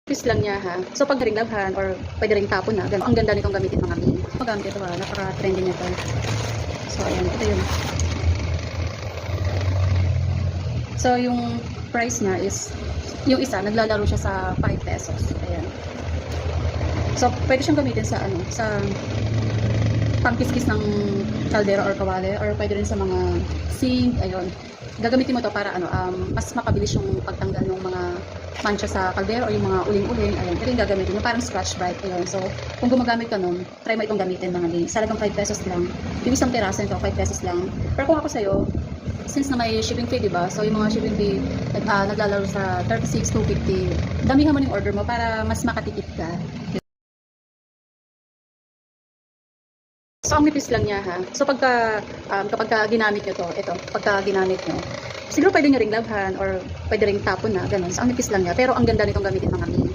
Twist lang niya ha. So pag ring labhan or pwede ring tapon na, ganun. Ang ganda nitong gamitin mga mi. Magamit ito ha, napaka-trendy nito. So ayan, ito yun. So yung price niya is, yung isa, naglalaro siya sa 5 pesos. Ayan. So pwede siyang gamitin sa ano, sa pangkiskis ng kaldero or kawali, or pwede rin sa mga sink, ayun. Gagamitin mo to para ano, mas mapabilis yung pagtanggal ng mga mancha sa kaldero o yung mga uling-uling. Ayun, ito yung gagamitin mo, parang scratch bright. Ayun, so kung gumagamit ka nun, try mo itong gamitin mga din. Sa lagang 5 pesos lang. Yung isang peraso nito, 5 pesos lang. Pero kung ako sa'yo, since na may shipping fee, diba? So yung mga shipping fee, naglalaro sa 36, 250. Damihan mo yung order mo para mas makatipid ka. So, ang nipis lang niya ha. So, kapag ginamit nyo to, ito, pagka ginamit nyo, siguro pwede nyo ring labhan or pwede ring tapon na, ganun. So, ang nipis lang niya. Pero ang ganda nitong gamitin mga mi.